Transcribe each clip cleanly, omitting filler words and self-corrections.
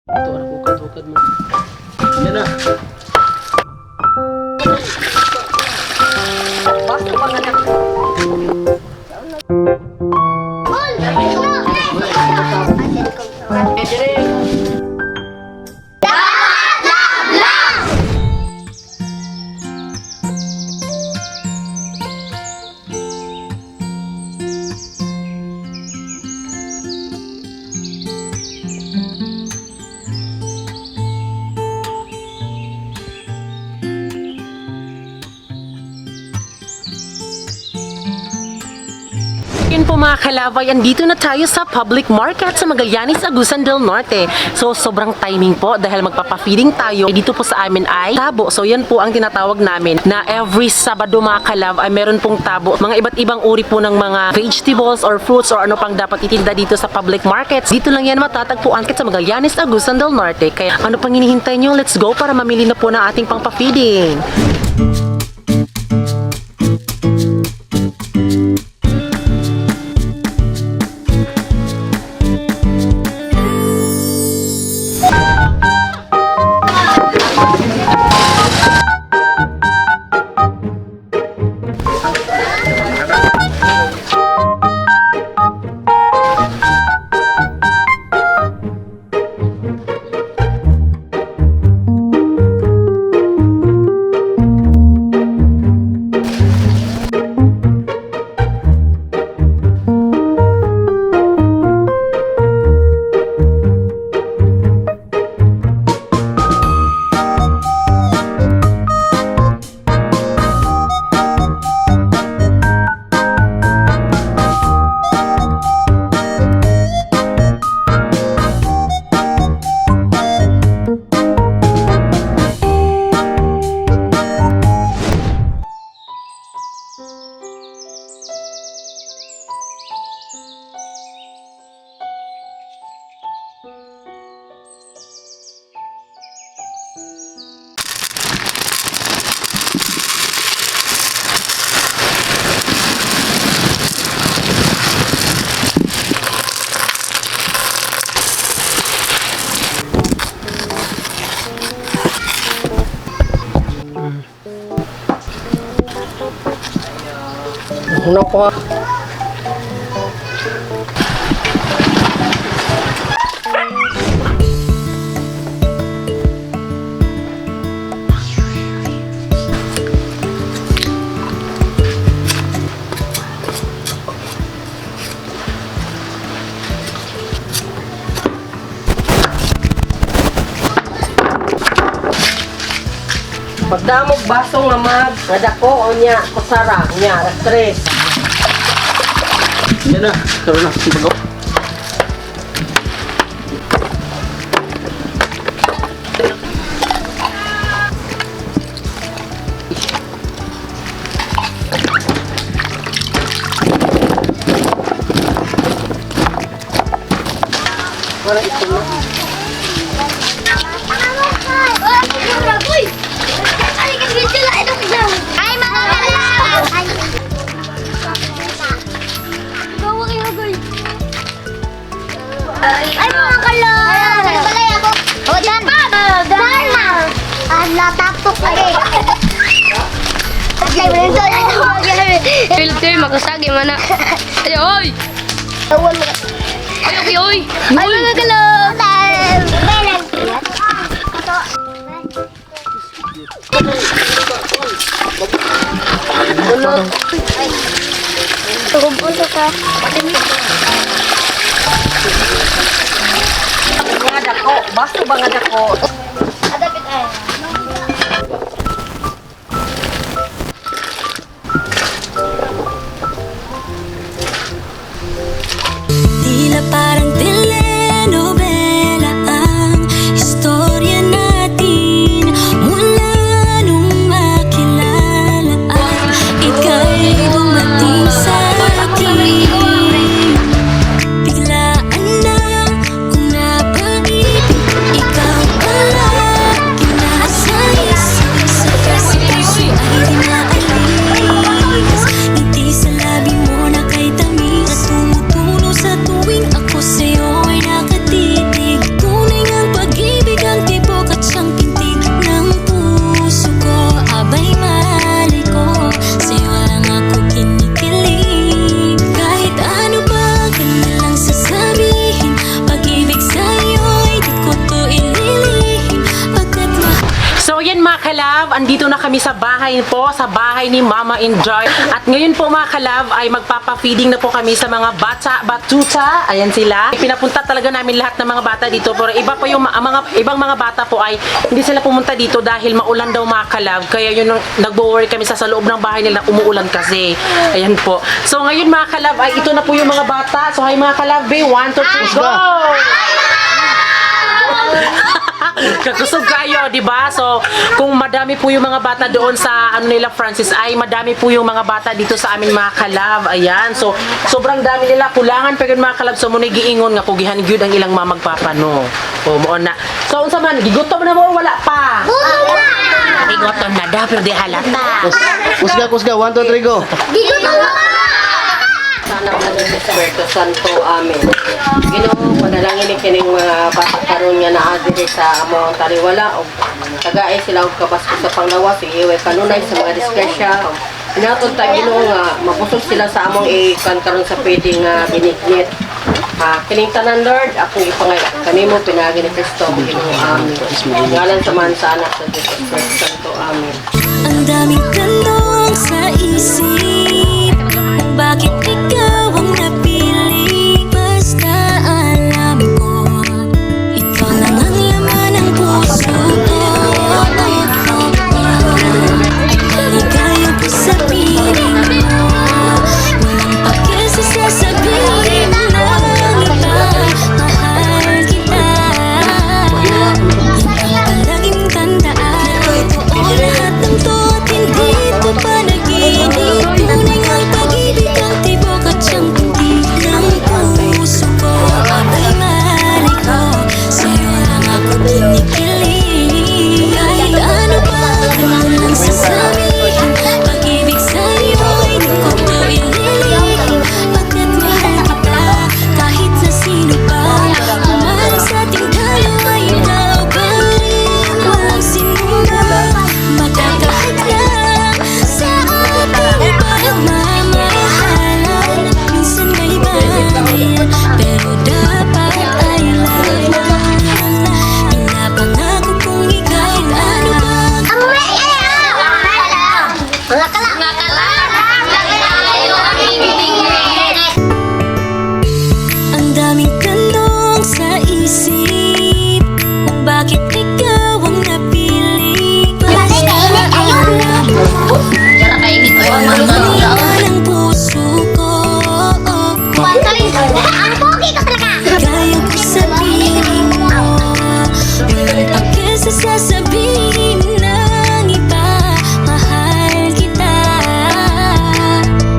Ito, hukad mo. Yan na. Basta pa ka na. Yun po mga kalabay, andito na tayo sa public market sa Magallanes, Agusan del Norte. So sobrang timing po dahil magpapa-feeding tayo. Dito po sa amin ay tabo. So yan po ang tinatawag namin na every Sabado mga kalab ay meron pong tabo. Mga iba't ibang uri po ng mga vegetables or fruits or ano pang dapat itinda dito sa public markets. Dito lang yan matatagpuan sa Magallanes, Agusan del Norte. Kaya ano pang hinihintay nyo? Let's go para mamili na po ng ating pang-feeding. Ano po? Pagdamog baso nga mag, nadako o niya, kusara, niya, tres. Yan na. Karoon na. Sibago. Wala ito na. Ay, mga kalab! Ay, mga kalab! Balay ako. O, dan. Dan na. Natapok ka eh. Pilter, makasagi mana. Ayo, oy! Ayo, oy! Ay, mga kalab! Tukumpul ka. Nga dako, baso ba nga dako? Adapit ay. Tila parang telenovela ang istorya natin. Mula nung makilala ang ika'y dumating sa akin. Biglaan na kung napaibig, ikaw pala kalab, andito na kami sa bahay po, sa bahay ni Mama Enjoy. At ngayon po mga kalab ay magpapa-feeding na po kami sa mga batuta. Ayan sila. Pinapunta talaga namin lahat ng mga bata dito. Pero iba pa yung ibang mga bata po ay hindi sila pumunta dito dahil maulan daw mga kalab. Kaya yun nagbo-worry kami sa loob ng bahay nila, umuulan kasi. Ayan po. So ngayon mga kalab ay ito na po yung mga bata. So hi mga kalab, 1, 2, 3, go! Kakusog kayo, di ba? So, kung madami po yung mga bata doon sa nila Francis, ay madami po yung mga bata dito sa amin mga kalab. Ayan. So, sobrang dami nila. Kulangan pa yun mga kalab. So, muna giingon nga kugihan gyud ang ilang mga magpapano. O, mo na. So, unsa man, gigutom na mo, wala pa. Gigutom na daw, pero di halata. Kusga, 1, 2, 3, go. Sana ang Espiritu Santo. Amen. Ginoo, panalangin ni kining mga bata karon nga naa diri sa among taliwala o tagaay sila og kabasko sa panglawas, iiway kanunay sa mga disgrasya. Inaton ta Ginoo nga mabusog sila sa among ikan karon sa pwedeng binignit. Kining tanan Lord, akong ipangay kanimo pinagi ni Kristo Ginoo. Amen. Ngalan sa man sa anak sa Dios Espiritu Santo. Amen. Ang daming tanong sa isip, bakit ikaw ang napili? Basta alam ko, ikaw lang ang laman ng puso ko. Ay maligaya ko sa piling mo, walang pake sa sasabihin ng iba. Mahal kita, yan ang palaging tandaan. Totoo lahat ng to at hindi ito panaginip. Tunay ngang pag-ibig ang tibok at siyang pundi ng puso ko. Abay mali ko, sa'yo lang ako kinikilig. Kahit ano pa ang lang sasabihin, pag-ibig sa'yo hindi ko to ililing. Pagkat mahal kita, kahit na sino pa umalang sa ating dalawa, ikaw pa rin. Walang sinumang magkakahadlang sa ating pagmamahalan. Minsan may bagay, pero dapat ay laman. Pinapangako kong ikaw ano bang ang daming tanong sa isip, kung bakit ikaw ang napili. Basta alam mo, laman ng puso ko. Kaya ko sabihin mo, walang pake sa sasabihin ng iba. Mahal kita,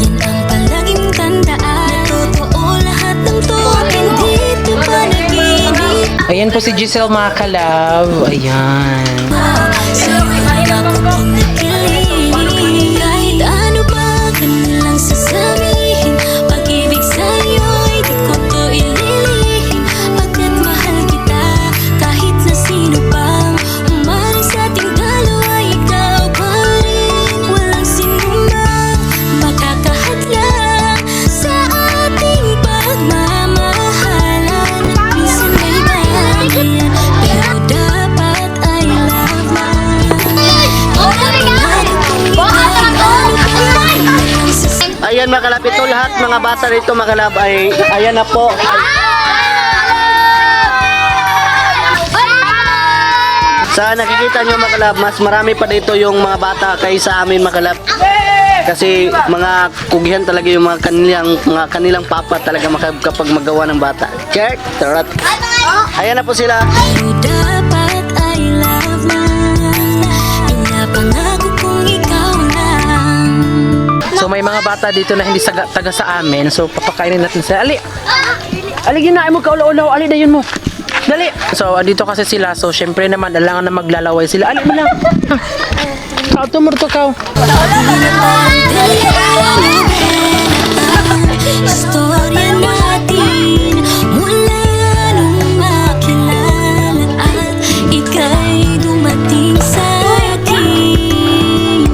yan ang palaging tandaan. Totoo lahat ng to, hindi ito panaginip. Ayan po si Giselle mga kalab. Ayan. Sa'yo lang ako kinikilig. Kahit ano ba kanilang sasabihin, pag-ibig sa'yo hindi ko to ililihim. Pagkat mahal kita, kahit na sino pang umaring sa ating dalawa, ikaw pa rin. Walang sinumang makakahadlang sa ating pagmamahalan. Minsan may bagay, pero dapat ay laman. Ayan mga kalab, ito lahat mga bata rito mga kalab ay ayan na po. Sa nakikita nyo mga kalab, mas marami pa dito yung mga bata kaysa amin mga kalab. Kasi mga kugihan talaga yung mga kanilang papa talaga kapag magawa ng bata. Check! Tarot! Ayan na po sila. Pero dapat ay laman. Pinapangako kong ikaw lang. So may mga bata dito na hindi taga sa amin. So papakainin natin sila. Ali! Ali, ginain mo ka ulaw-ulaw. Ali, dayon mo. Dali! So andito kasi sila. So syempre naman, dalangan na maglalaway sila. Ali mo lang. Kau tumurto kau. Istorya natin mula nung makilala at ika'y dumating sa akin.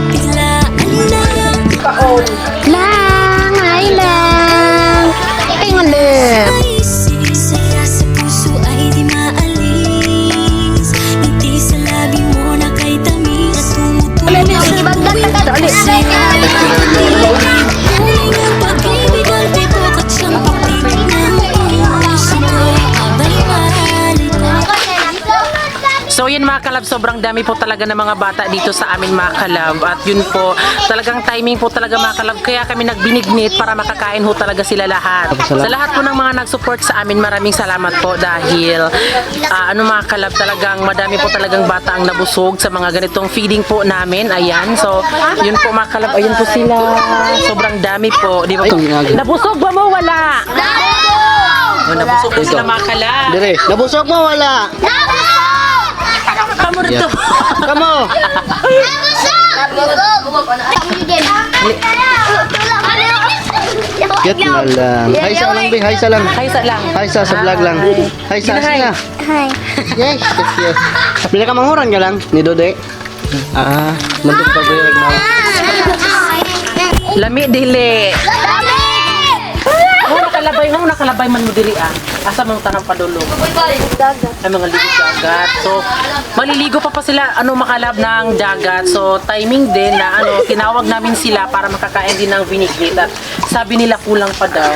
Biglaan lang Lang, ay lang. Ingon din. saya sa puso ay di maalis. Ngiti sa labi mo na kay tamis. So yun mga kalab, sobrang dami po talaga ng mga bata dito sa amin mga kalab. At yun po, talagang timing po talaga mga kalab. Kaya kami nagbinignit para makakain ho talaga sila lahat. Sa lahat po ng mga nag-support sa amin, maraming salamat po dahil mga kalab, talagang madami po talagang bata ang nabusog sa mga ganitong feeding po namin. Ayan, so yun po mga kalab, ayun po sila. Sobrang dami po. Di ba? Nabusog ba mo? Wala. Oh, nabusog po sila mga kalab. Dire, nabusog mo wala. Kamu rito. Kamo. Get na lang. Hay sa lang, be. Hay sa lang. Hay sa lang. Hay sa vlog lang. Hay sa Hi. na. Hi. Yes, yes, yes. Pila ka manghuran ka lang ni Dode. Mandog pa ba yung Lami dili. Ang nakalabay man mo dili asa mong tanang padulong. Ay mga ligo dagat. So maliligo pa sila makalab ng dagat. So timing din na tinawag namin sila para makakain din ng binignit. At sabi nila kulang pa daw.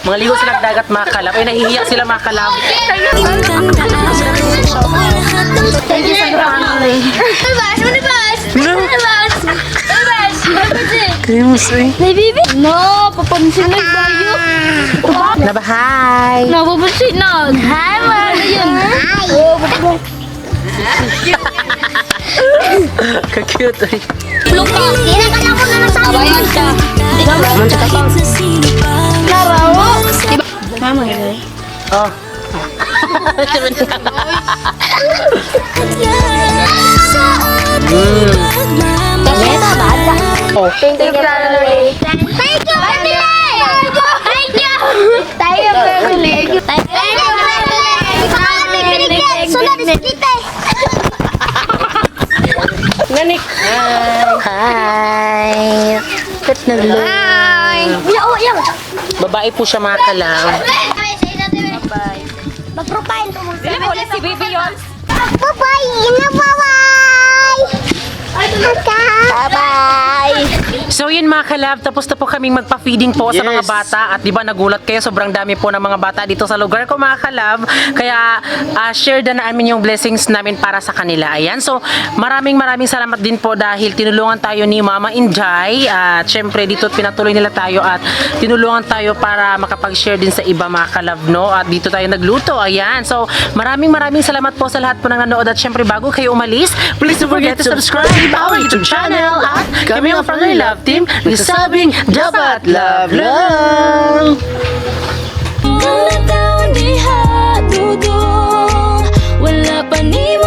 Mga ligo sila ng dagat mga kalab. Ay nahihiya sila mga kalab. Thank you sa family. No, papansin na bayo. Nabahay. Napapansin na. Hi, wala yun. Ka-cute. Lukas, kinakala ko na nasa abayan ka. Mama, Oh. Oh. Thank you, family. Thank you, family. Thank you. Thank you, family. Thank you, family. Sunod is kita. Nanik. Hi. Hi. Yaw. Babae po siya mga kalab. Bye. Mag-profile ko mo. Dili mo ulit si Baby Yols. Bye-bye. Bye-bye. So yun mga kalab, tapos na po kaming magpa-feeding po sa mga Yes. bata. At di ba nagulat kayo, sobrang dami po ng mga bata dito sa lugar ko mga kalab. Kaya share na namin yung blessings namin para sa kanila. Ayan, so maraming salamat din po dahil tinulungan tayo ni Mama Injay. At syempre dito pinatuloy nila tayo at tinulungan tayo para makapag-share din sa iba mga kalab, no? At dito tayo nagluto. Ayan, so maraming salamat po sa lahat po ng nanood. At syempre bago kayo umalis, please don't forget to subscribe our YouTube channel. At kami ang Family Love Team, nagsasabing dapat love lang! Ikaw na daw ang diha, dudong. Wala pa ni